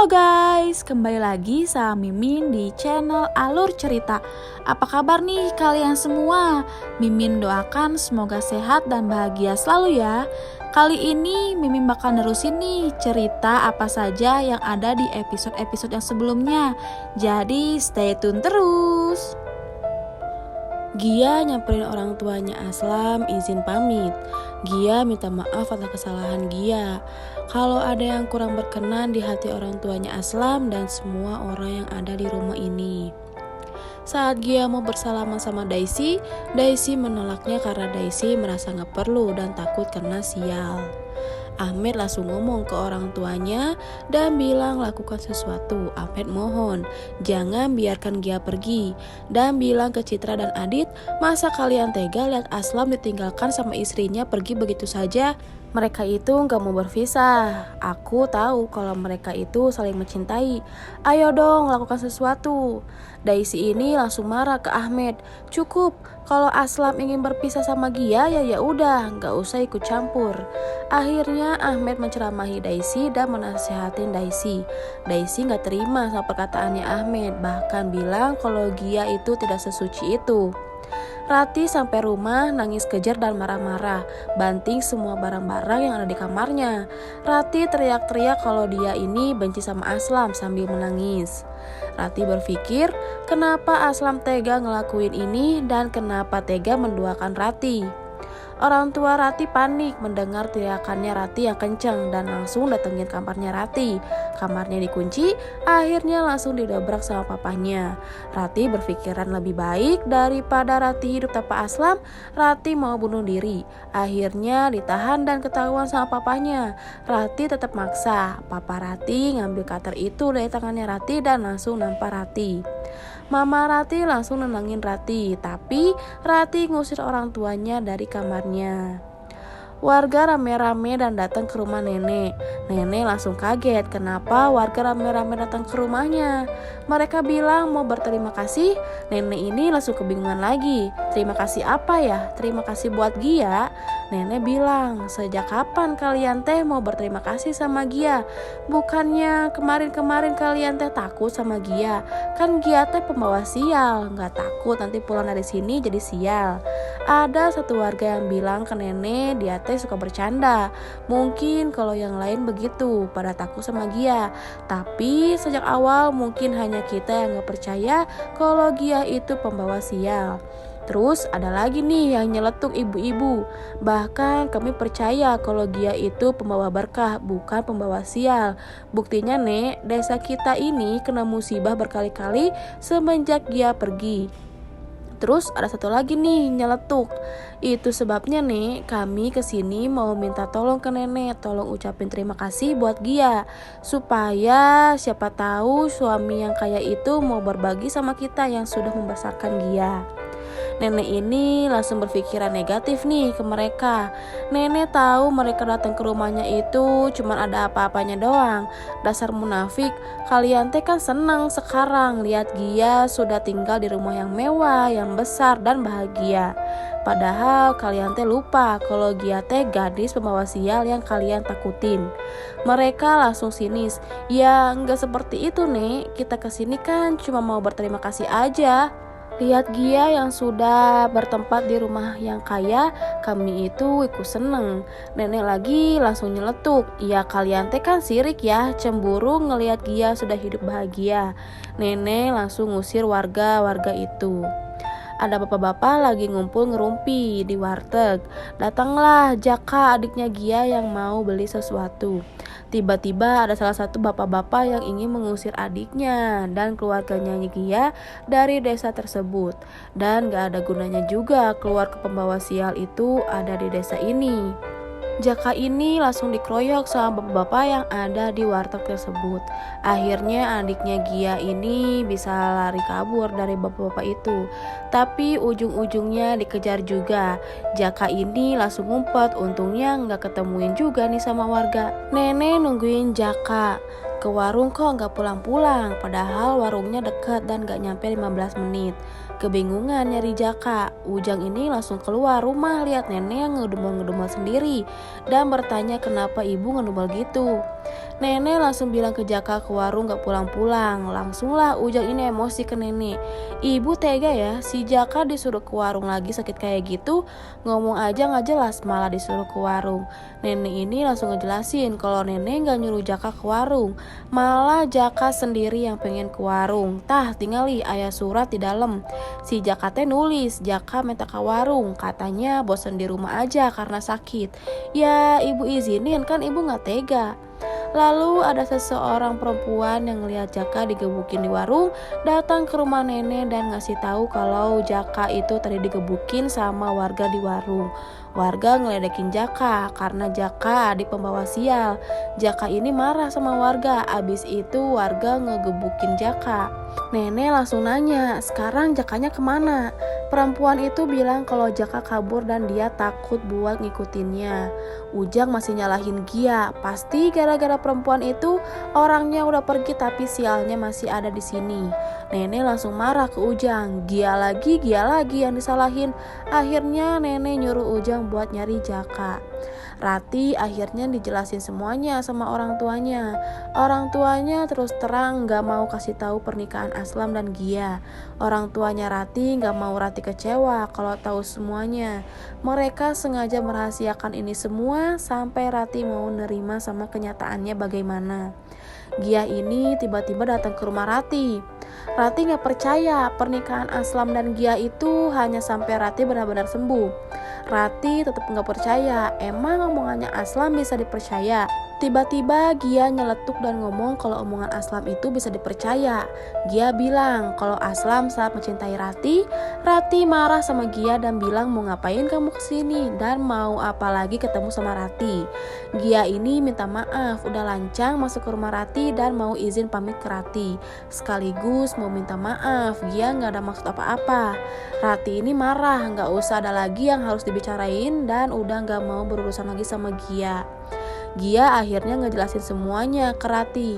Halo guys, kembali lagi sama Mimin di channel Alur Cerita. Apa kabar nih kalian semua? Mimin doakan semoga sehat dan bahagia selalu ya. Kali ini Mimin bakal nerusin nih cerita apa saja yang ada di episode-episode yang sebelumnya. Jadi stay tune terus. Gia nyamperin orang tuanya Aslam izin pamit. Gia minta maaf atas kesalahan Gia. Kalau ada yang kurang berkenan di hati orang tuanya Aslam dan semua orang yang ada di rumah ini. Saat Gia mau bersalaman sama Daisy menolaknya karena Daisy merasa gak perlu dan takut kena sial. Ahmed langsung ngomong ke orang tuanya dan bilang lakukan sesuatu. Ahmed mohon, jangan biarkan Gia pergi. Dan bilang ke Citra dan Adit, masa kalian tega lihat Aslam ditinggalkan sama istrinya pergi begitu saja? Mereka itu gak mau berpisah. Aku tahu kalau mereka itu saling mencintai. Ayo dong lakukan sesuatu. Daisy ini langsung marah ke Ahmed. Cukup, kalau Aslam ingin berpisah sama Gia ya udah, gak usah ikut campur. Akhirnya Ahmed menceramahi Daisy dan menasehatin Daisy. Daisy gak terima sama perkataannya Ahmed, bahkan bilang kalau Gia itu tidak sesuci itu. Rati sampai rumah nangis kejer dan marah-marah, banting semua barang-barang yang ada di kamarnya. Rati teriak-teriak kalau dia ini benci sama Aslam sambil menangis. Rati berpikir kenapa Aslam tega ngelakuin ini dan kenapa tega menduakan Rati. Orang tua Rati panik mendengar teriakannya Rati yang kencang dan langsung datengin kamarnya Rati. Kamarnya dikunci, akhirnya langsung didobrak sama papanya. Rati berpikiran lebih baik daripada Rati hidup tanpa Aslam, Rati mau bunuh diri. Akhirnya ditahan dan ketahuan sama papanya. Rati tetap maksa. Papa Rati ngambil cutter itu dari tangannya Rati dan langsung nampar Rati. Mama Rati langsung nenangin Rati, tapi Rati ngusir orang tuanya dari kamarnya. Warga rame-rame dan datang ke rumah nenek. Nenek langsung kaget kenapa warga rame-rame datang ke rumahnya. Mereka bilang mau berterima kasih. Nenek ini langsung kebingungan lagi. Terima kasih apa ya? Terima kasih buat Gia. Nenek bilang, sejak kapan kalian teh mau berterima kasih sama Gia? Bukannya kemarin-kemarin kalian teh takut sama Gia? Kan Gia teh pembawa sial. Gak takut nanti pulang dari sini jadi sial. Ada satu warga yang bilang ke nenek dia teh suka bercanda. Mungkin kalau yang lain begitu, pada takut sama Gia. Tapi sejak awal mungkin hanya kita yang gak percaya kalau Gia itu pembawa sial. Terus ada lagi nih yang nyeletuk ibu-ibu. Bahkan kami percaya kalau Gia itu pembawa berkah, bukan pembawa sial. Buktinya nek, desa kita ini kena musibah berkali-kali semenjak Gia pergi. Terus ada satu lagi nih nyeletuk. Itu sebabnya nih kami kesini mau minta tolong ke nenek, tolong ucapin terima kasih buat Gia, supaya siapa tahu suami yang kaya itu mau berbagi sama kita yang sudah membesarkan Gia. Nenek ini langsung berpikiran negatif nih ke mereka. Nenek tahu mereka datang ke rumahnya itu cuman ada apa-apanya doang. Dasar munafik, kalian teh kan senang sekarang lihat Gia sudah tinggal di rumah yang mewah, yang besar dan bahagia. Padahal kalian teh lupa kalau Gia teh gadis pembawa sial yang kalian takutin. Mereka langsung sinis. Ya nggak seperti itu nek, kita kesini kan cuma mau berterima kasih aja. Lihat Gia yang sudah bertempat di rumah yang kaya, kami itu ikut seneng. Nenek lagi langsung nyeletuk, ya kalian teh kan sirik ya, cemburu ngelihat Gia sudah hidup bahagia. Nenek langsung ngusir warga-warga itu. Ada bapak-bapak lagi ngumpul ngerumpi di warteg. Datanglah Jaka adiknya Gia yang mau beli sesuatu. Tiba-tiba ada salah satu bapak-bapak yang ingin mengusir adiknya dan keluarganya Gia dari desa tersebut. Dan gak ada gunanya juga keluar ke pembawa sial itu ada di desa ini. Jaka ini langsung dikeroyok sama bapak-bapak yang ada di warteg tersebut. Akhirnya adiknya Gia ini bisa lari kabur dari bapak-bapak itu. Tapi ujung-ujungnya dikejar juga. Jaka ini langsung ngumpet, untungnya gak ketemuin juga nih sama warga. Nenek nungguin Jaka ke warung kok gak pulang-pulang, padahal warungnya dekat dan gak nyampe 15 menit. Kebingungan nyari Jaka, Ujang ini langsung keluar rumah lihat nenek yang ngedumel-ngedumel sendiri dan bertanya kenapa ibu ngedumel gitu. Nenek langsung bilang ke Jaka ke warung gak pulang-pulang. Langsunglah Ujang ini emosi ke nenek. Ibu tega ya, si Jaka disuruh ke warung lagi sakit kayak gitu, ngomong aja gak jelas malah disuruh ke warung. Nenek ini langsung ngejelasin kalau nenek gak nyuruh Jaka ke warung, malah Jaka sendiri yang pengen ke warung. Tah tinggali ayah surat di dalam. Si Jaka teh nulis Jaka minta ke warung, katanya bosan di rumah aja karena sakit. Ya ibu izinin kan, ibu gak tega. Lalu ada seseorang perempuan yang ngelihat Jaka digebukin di warung, datang ke rumah nenek dan ngasih tahu kalau Jaka itu tadi digebukin sama warga di warung. Warga ngeledekin Jaka karena Jaka adik pembawa sial. Jaka ini marah sama warga, abis itu warga ngegebukin Jaka. Nenek langsung nanya, sekarang Jakanya kemana? Perempuan itu bilang kalau Jaka kabur dan dia takut buat ngikutinnya. Ujang masih nyalahin Gia, pasti gara-gara perempuan itu orangnya udah pergi tapi sialnya masih ada di sini. Nenek langsung marah ke Ujang, Gia lagi yang disalahin. Akhirnya nenek nyuruh Ujang buat nyari Jaka. Rati akhirnya dijelasin semuanya sama orang tuanya. Orang tuanya terus terang gak mau kasih tahu pernikahan Aslam dan Gia. Orang tuanya Rati gak mau Rati kecewa kalau tahu semuanya. Mereka sengaja merahasiakan ini semua sampai Rati mau nerima sama kenyataannya bagaimana. Gia ini tiba-tiba datang ke rumah Rati. Rati gak percaya pernikahan Aslam dan Gia itu hanya sampai Rati benar-benar sembuh. Rati tetap gak percaya, emang omongannya Aslam bisa dipercaya? Tiba-tiba Gia nyeletuk dan ngomong kalau omongan Aslam itu bisa dipercaya. Gia bilang kalau Aslam saat mencintai Rati. Rati marah sama Gia dan bilang mau ngapain kamu kesini dan mau apa lagi ketemu sama Rati. Gia ini minta maaf udah lancang masuk ke rumah Rati dan mau izin pamit ke Rati. Sekaligus mau minta maaf, Gia gak ada maksud apa-apa. Rati ini marah, gak usah ada lagi yang harus dibicarain dan udah gak mau berurusan lagi sama Gia. Gia akhirnya ngejelasin semuanya ke Rati.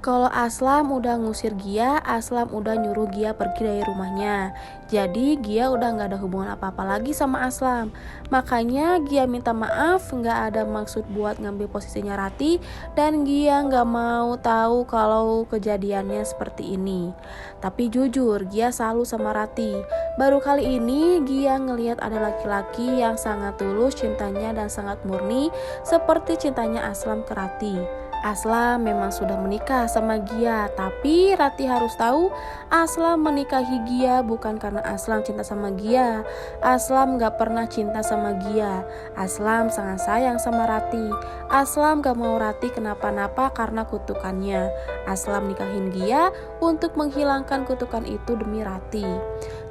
Kalau Aslam udah ngusir Gia, Aslam udah nyuruh Gia pergi dari rumahnya. Jadi Gia udah gak ada hubungan apa-apa lagi sama Aslam. Makanya Gia minta maaf, gak ada maksud buat ngambil posisinya Rati. Dan Gia gak mau tahu kalau kejadiannya seperti ini. Tapi jujur, Gia salut sama Rati. Baru kali ini Gia ngelihat ada laki-laki yang sangat tulus cintanya dan sangat murni seperti cintanya Aslam ke Rati. Aslam memang sudah menikah sama Gia, tapi Rati harus tahu Aslam menikahi Gia bukan karena Aslam cinta sama Gia. Aslam gak pernah cinta sama Gia. Aslam sangat sayang sama Rati. Aslam gak mau Rati kenapa-napa karena kutukannya. Aslam nikahin Gia untuk menghilangkan kutukan itu demi Rati.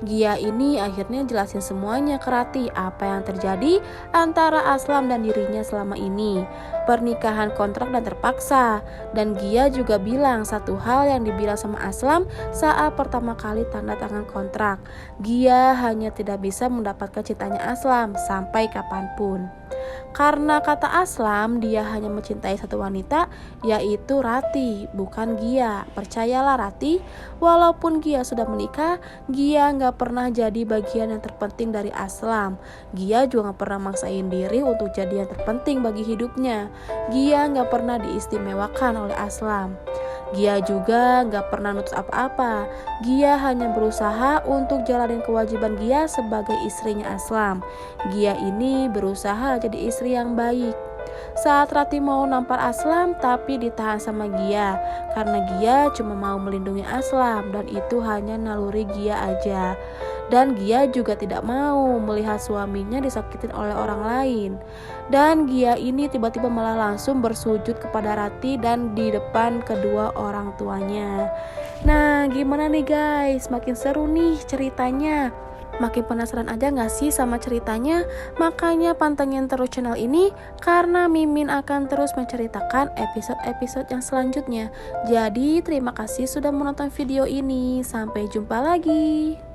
Gia ini akhirnya jelasin semuanya ke Rati apa yang terjadi antara Aslam dan dirinya selama ini. Pernikahan kontrak dan terpaksa. Dan Gia juga bilang satu hal yang dibilang sama Aslam saat pertama kali tanda tangan kontrak. Gia hanya tidak bisa mendapatkan cintanya Aslam sampai kapanpun. Karena kata Aslam dia hanya mencintai satu wanita, yaitu Rati, bukan Gia. Percayalah Rati, walaupun Gia sudah menikah, Gia gak pernah jadi bagian yang terpenting dari Aslam. Gia juga gak pernah maksain diri untuk jadi yang terpenting bagi hidupnya. Gia gak pernah diistimewakan oleh Aslam. Gia juga gak pernah nutus apa-apa. Gia hanya berusaha untuk jalanin kewajiban Gia sebagai istrinya Aslam. Gia ini berusaha jadi istri yang baik. Saat Rati mau nampar Aslam tapi ditahan sama Gia karena Gia cuma mau melindungi Aslam dan itu hanya naluri Gia aja. Dan Gia juga tidak mau melihat suaminya disakitin oleh orang lain. Dan Gia ini tiba-tiba malah langsung bersujud kepada Rati dan di depan kedua orang tuanya. Nah, gimana nih guys? Makin seru nih ceritanya. Makin penasaran aja gak sih sama ceritanya? Makanya pantengin terus channel ini karena Mimin akan terus menceritakan episode-episode yang selanjutnya. Jadi terima kasih sudah menonton video ini. Sampai jumpa lagi.